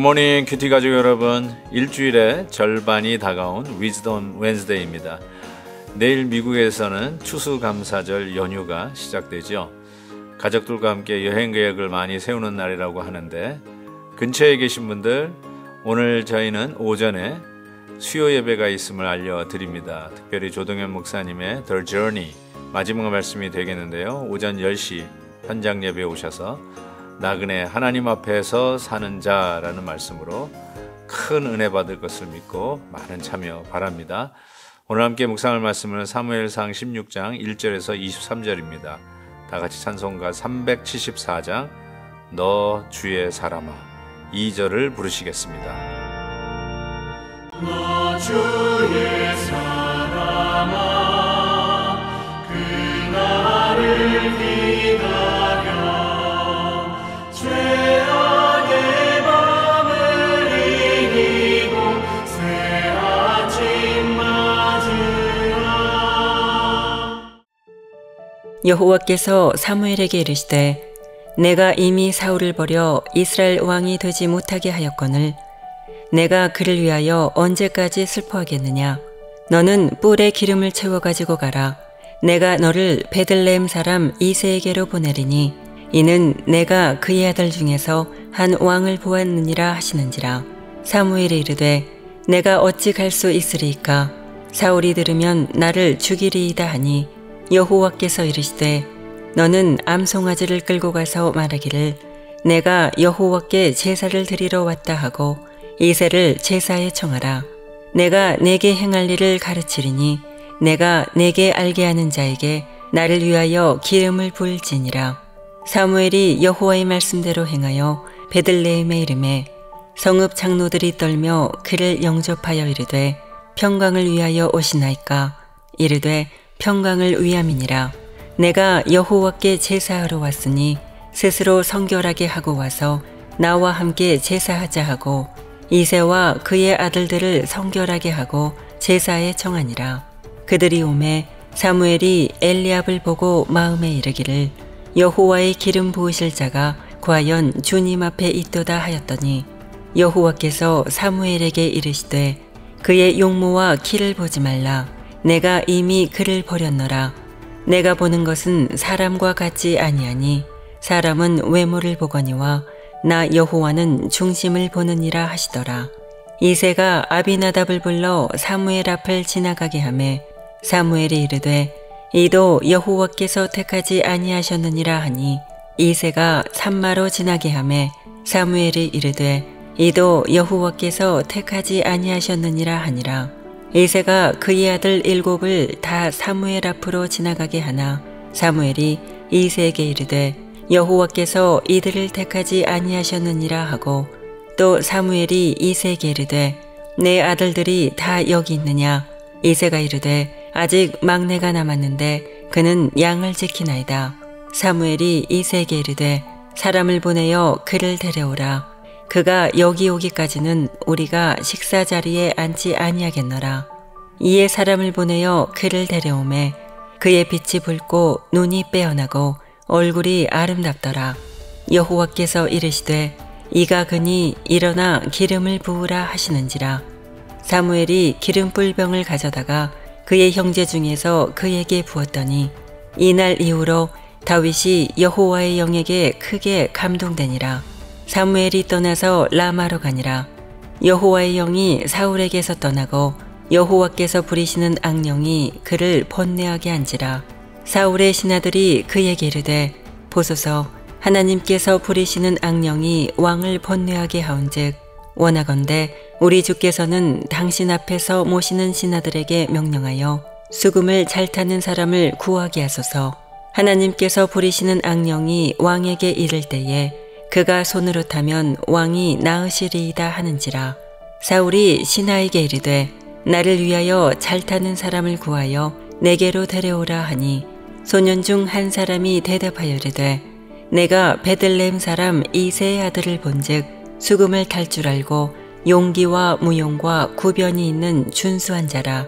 굿모닝 큐티 가족 여러분, 일주일의 절반이 다가온 위즈덤 웬스데이입니다. 내일 미국에서는 추수감사절 연휴가 시작되죠. 가족들과 함께 여행 계획을 많이 세우는 날이라고 하는데, 근처에 계신 분들, 오늘 저희는 오전에 수요 예배가 있음을 알려드립니다. 특별히 조동현 목사님의 The Journey 마지막 말씀이 되겠는데요. 오전 10시 현장 예배에 오셔서 나그네 하나님 앞에서 사는 자라는 말씀으로 큰 은혜 받을 것을 믿고 많은 참여 바랍니다. 오늘 함께 묵상할 말씀은 사무엘상 16장 1절에서 23절입니다. 다 같이 찬송가 374장 너 주의 사람아 2절을 부르시겠습니다. 너 주의 사람아 그 나를 기다려 죄악의 밤을 이기고 새 아침 맞으라. 여호와께서 사무엘에게 이르시되 내가 이미 사울을 버려 이스라엘 왕이 되지 못하게 하였거늘 내가 그를 위하여 언제까지 슬퍼하겠느냐. 너는 뿔에 기름을 채워 가지고 가라. 내가 너를 베들레헴 사람 이새에게로 보내리니 이는 내가 그의 아들 중에서 한 왕을 보았느니라 하시는지라. 사무엘이 이르되 내가 어찌 갈 수 있으리이까. 사울이 들으면 나를 죽이리이다 하니 여호와께서 이르시되 너는 암송아지를 끌고 가서 말하기를 내가 여호와께 제사를 드리러 왔다 하고 이새를 제사에 청하라. 내가 내게 행할 일을 가르치리니 내가 내게 알게 하는 자에게 나를 위하여 기름을 부을지니라. 사무엘이 여호와의 말씀대로 행하여 베들레헴에 이르매 성읍 장로들이 떨며 그를 영접하여 이르되 평강을 위하여 오시나이까. 이르되 평강을 위함이니라. 내가 여호와께 제사하러 왔으니 스스로 성결하게 하고 와서 나와 함께 제사하자 하고 이새와 그의 아들들을 성결하게 하고 제사에 청하니라. 그들이 오매 사무엘이 엘리압을 보고 마음에 이르기를 여호와의 기름 부으실 자가 과연 주님 앞에 있도다 하였더니 여호와께서 사무엘에게 이르시되 그의 용모와 키를 보지 말라. 내가 이미 그를 버렸노라. 내가 보는 것은 사람과 같지 아니하니 사람은 외모를 보거니와 나 여호와는 중심을 보느니라 하시더라. 이새가 아비나답을 불러 사무엘 앞을 지나가게 하매 사무엘이 이르되 이도 여호와께서 택하지 아니하셨느니라 하니 이새가 산마로 지나게 하매 사무엘이 이르되 이도 여호와께서 택하지 아니하셨느니라 하니라. 이새가 그의 아들 7을 다 사무엘 앞으로 지나가게 하나 사무엘이 이새에게 이르되 여호와께서 이들을 택하지 아니하셨느니라 하고 또 사무엘이 이새에게 이르되 내 아들들이 다 여기 있느냐. 이새가 이르되 아직 막내가 남았는데 그는 양을 지키나이다. 사무엘이 이새에게 이르되 사람을 보내어 그를 데려오라. 그가 여기 오기까지는 우리가 식사 자리에 앉지 아니하겠노라. 이에 사람을 보내어 그를 데려오매 그의 빛이 붉고 눈이 빼어나고 얼굴이 아름답더라. 여호와께서 이르시되 이가 그니 일어나 기름을 부으라 하시는지라. 사무엘이 기름불병을 가져다가 그의 형제 중에서 그에게 부었더니 이날 이후로 다윗이 여호와의 영에게 크게 감동되니라. 사무엘이 떠나서 라마로 가니라. 여호와의 영이 사울에게서 떠나고 여호와께서 부리시는 악령이 그를 번뇌하게 한지라. 사울의 신하들이 그에게 이르되 보소서 하나님께서 부리시는 악령이 왕을 번뇌하게 하온즉 원하건대 우리 주께서는 당신 앞에서 모시는 신하들에게 명령하여 수금을 잘 타는 사람을 구하게 하소서. 하나님께서 부리시는 악령이 왕에게 이를 때에 그가 손으로 타면 왕이 나으시리이다 하는지라. 사울이 신하에게 이르되 나를 위하여 잘 타는 사람을 구하여 내게로 데려오라 하니 소년 중 한 사람이 대답하여 이르되 내가 베들레헴 사람 이새의 아들을 본즉 수금을 탈 줄 알고 용기와 무용과 구변이 있는 준수한 자라.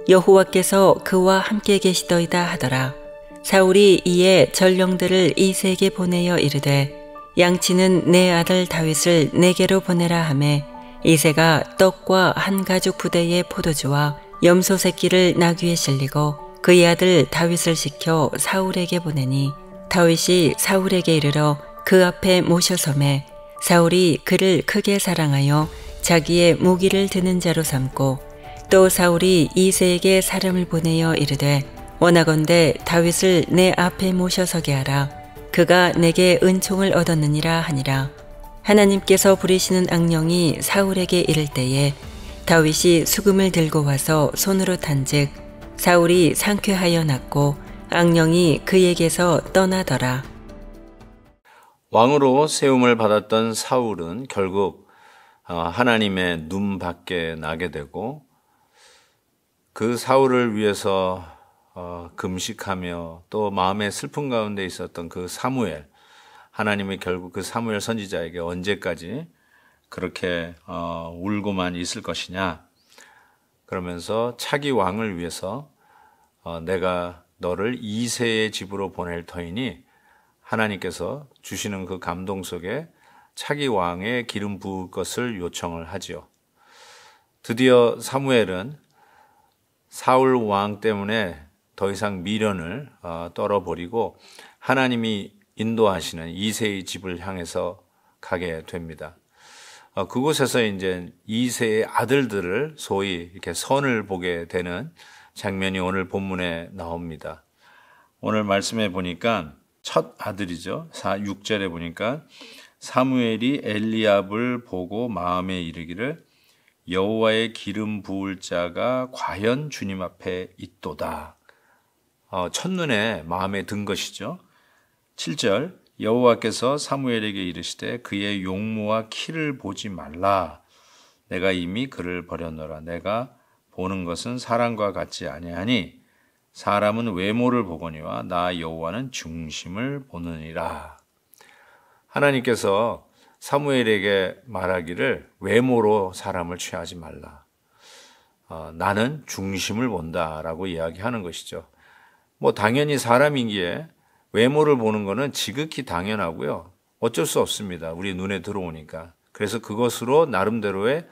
여호와께서 그와 함께 계시더이다 하더라. 사울이 이에 전령들을 이새에게 보내어 이르되 양치는 내 아들 다윗을 내게로 보내라 하매 이새가 떡과 한 가죽 부대의 포도주와 염소 새끼를 나귀에 실리고 그의 아들 다윗을 시켜 사울에게 보내니 다윗이 사울에게 이르러 그 앞에 모셔섬에 사울이 그를 크게 사랑하여 자기의 무기를 드는 자로 삼고 또 사울이 이새에게 사람을 보내어 이르되 원하건대 다윗을 내 앞에 모셔서게 하라. 그가 내게 은총을 얻었느니라 하니라. 하나님께서 부리시는 악령이 사울에게 이를 때에 다윗이 수금을 들고 와서 손으로 탄즉 사울이 상쾌하여 났고 악령이 그에게서 떠나더라. 왕으로 세움을 받았던 사울은 결국 하나님의 눈 밖에 나게 되고 그 사울을 위해서 금식하며 또 마음의 슬픔 가운데 있었던 그 사무엘, 하나님이 결국 그 사무엘 선지자에게 언제까지 그렇게 울고만 있을 것이냐, 그러면서 차기 왕을 위해서 내가 너를 이새의 집으로 보낼 터이니 하나님께서 주시는 그 감동 속에 차기 왕의 기름 부을 것을 요청을 하지요. 드디어 사무엘은 사울 왕 때문에 더 이상 미련을 떨어버리고 하나님이 인도하시는 이새의 집을 향해서 가게 됩니다. 그곳에서 이제 이새의 아들들을 소위 이렇게 선을 보게 되는 장면이 오늘 본문에 나옵니다. 오늘 말씀에 보니까 첫 아들이죠. 6절에 보니까 사무엘이 엘리압을 보고 마음에 이르기를 여호와의 기름 부을 자가 과연 주님 앞에 있도다. 첫눈에 마음에 든 것이죠. 7절 여호와께서 사무엘에게 이르시되 그의 용모와 키를 보지 말라. 내가 이미 그를 버렸노라. 내가 보는 것은 사람과 같지 아니하니 사람은 외모를 보거니와 나 여호와는 중심을 보느니라. 하나님께서 사무엘에게 말하기를 외모로 사람을 취하지 말라. 나는 중심을 본다라고 이야기하는 것이죠. 당연히 사람이기에 외모를 보는 것은 지극히 당연하고요. 어쩔 수 없습니다. 우리 눈에 들어오니까. 그래서 그것으로 나름대로의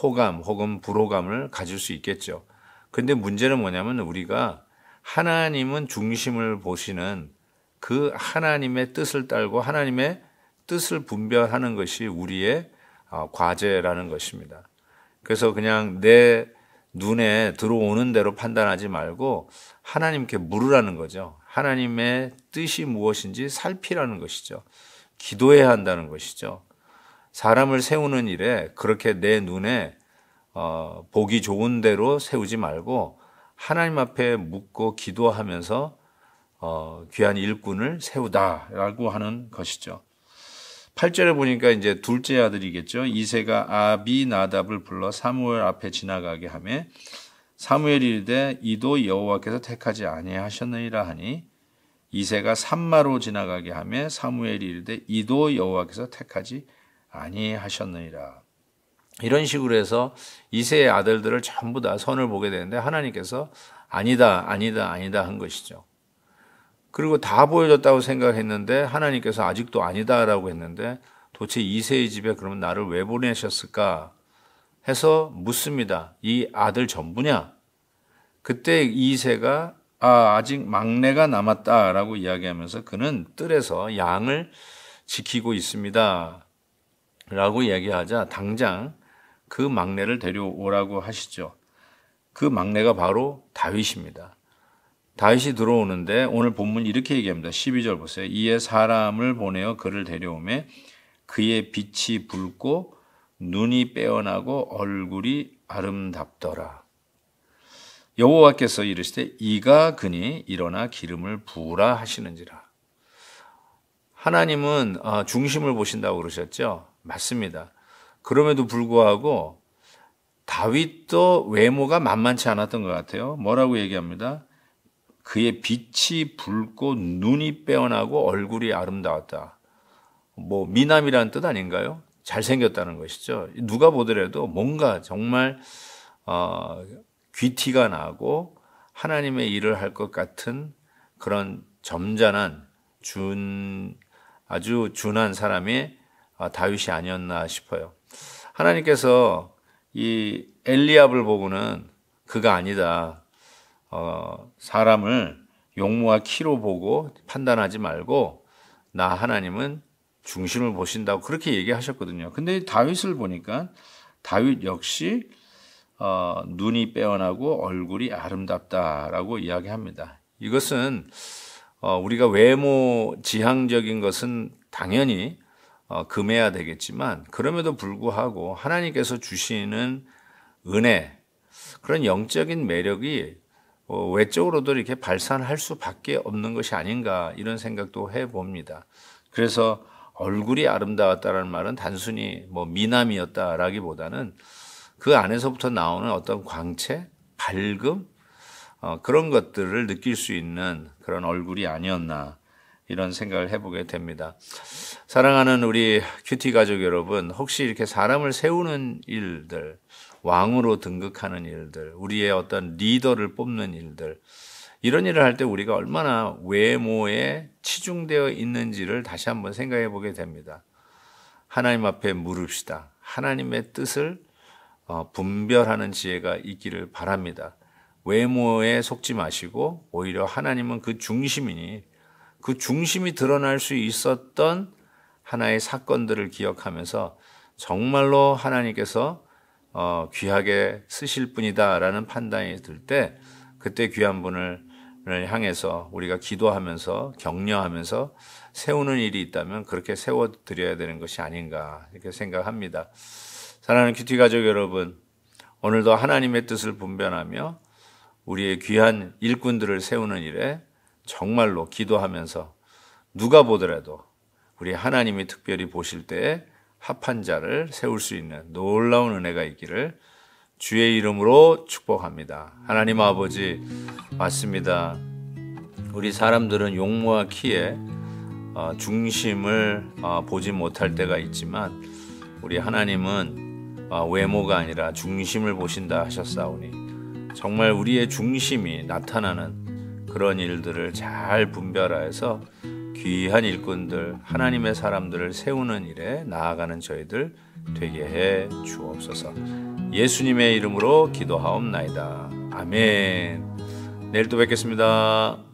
호감 혹은 불호감을 가질 수 있겠죠. 근데 문제는 뭐냐면 우리가 하나님은 중심을 보시는 그 하나님의 뜻을 따르고 하나님의 뜻을 분별하는 것이 우리의 과제라는 것입니다. 그래서 그냥 내 눈에 들어오는 대로 판단하지 말고 하나님께 물으라는 거죠. 하나님의 뜻이 무엇인지 살피라는 것이죠. 기도해야 한다는 것이죠. 사람을 세우는 일에 그렇게 내 눈에 보기 좋은 대로 세우지 말고 하나님 앞에 묻고 기도하면서 귀한 일꾼을 세우다라고 하는 것이죠. 8절에 보니까 이제 둘째 아들이겠죠. 이새가 아비나답을 불러 사무엘 앞에 지나가게 하며 사무엘이 이르되 이도 여호와께서 택하지 아니하셨느니라 하니 이새가 산마로 지나가게 하며 사무엘이 이르되 이도 여호와께서 택하지 아니하셨느니라. 이런 식으로 해서 이새의 아들들을 전부 다 선을 보게 되는데 하나님께서 아니다 한 것이죠. 그리고 다 보여줬다고 생각했는데 하나님께서 아직도 아니다라고 했는데 도대체 이새의 집에 그러면 나를 왜 보내셨을까 해서 묻습니다. 이 아들 전부냐? 그때 이새가 아직 막내가 남았다라고 이야기하면서 그는 뜰에서 양을 지키고 있습니다 라고 이야기하자 당장 그 막내를 데려오라고 하시죠. 그 막내가 바로 다윗입니다. 다윗이 들어오는데 오늘 본문 이렇게 얘기합니다. 12절 보세요. 이에 사람을 보내어 그를 데려오매 그의 빛이 붉고 눈이 빼어나고 얼굴이 아름답더라. 여호와께서 이르시되 이가 그니 일어나 기름을 부으라 하시는지라. 하나님은 중심을 보신다고 그러셨죠. 맞습니다. 그럼에도 불구하고 다윗도 외모가 만만치 않았던 것 같아요. 뭐라고 얘기합니다. 그의 빛이 붉고 눈이 빼어나고 얼굴이 아름다웠다. 미남이라는 뜻 아닌가요? 잘생겼다는 것이죠. 누가 보더라도 뭔가 정말 귀티가 나고 하나님의 일을 할 것 같은 그런 점잖은 아주 준한 사람이 다윗이 아니었나 싶어요. 하나님께서 이 엘리압을 보고는 그가 아니다. 사람을 용모와 키로 보고 판단하지 말고 나 하나님은 중심을 보신다고 그렇게 얘기하셨거든요. 근데 다윗을 보니까 다윗 역시 눈이 빼어나고 얼굴이 아름답다라고 이야기합니다. 이것은 우리가 외모 지향적인 것은 당연히 금해야 되겠지만 그럼에도 불구하고 하나님께서 주시는 은혜, 그런 영적인 매력이 외적으로도 이렇게 발산할 수밖에 없는 것이 아닌가 이런 생각도 해봅니다. 그래서 얼굴이 아름다웠다는 말은 단순히 미남이었다라기보다는 그 안에서부터 나오는 어떤 광채, 밝음, 그런 것들을 느낄 수 있는 그런 얼굴이 아니었나 이런 생각을 해보게 됩니다. 사랑하는 우리 큐티 가족 여러분, 혹시 이렇게 사람을 세우는 일들, 왕으로 등극하는 일들, 우리의 어떤 리더를 뽑는 일들, 이런 일을 할 때 우리가 얼마나 외모에 치중되어 있는지를 다시 한번 생각해 보게 됩니다. 하나님 앞에 물읍시다. 하나님의 뜻을 분별하는 지혜가 있기를 바랍니다. 외모에 속지 마시고 오히려 하나님은 그 중심이니 그 중심이 드러날 수 있었던 하나의 사건들을 기억하면서 정말로 하나님께서 귀하게 쓰실 분이다라는 판단이 들 때 그때 귀한 분을 향해서 우리가 기도하면서 격려하면서 세우는 일이 있다면 그렇게 세워드려야 되는 것이 아닌가 이렇게 생각합니다. 사랑하는 큐티 가족 여러분, 오늘도 하나님의 뜻을 분별하며 우리의 귀한 일꾼들을 세우는 일에 정말로 기도하면서 누가 보더라도 우리 하나님이 특별히 보실 때에 합한 자를 세울 수 있는 놀라운 은혜가 있기를 주의 이름으로 축복합니다. 하나님 아버지, 맞습니다. 우리 사람들은 용모와 키에 중심을 보지 못할 때가 있지만 우리 하나님은 외모가 아니라 중심을 보신다 하셨사오니 정말 우리의 중심이 나타나는 그런 일들을 잘 분별하여서 귀한 일꾼들, 하나님의 사람들을 세우는 일에 나아가는 저희들 되게 해 주옵소서. 예수님의 이름으로 기도하옵나이다. 아멘. 내일 또 뵙겠습니다.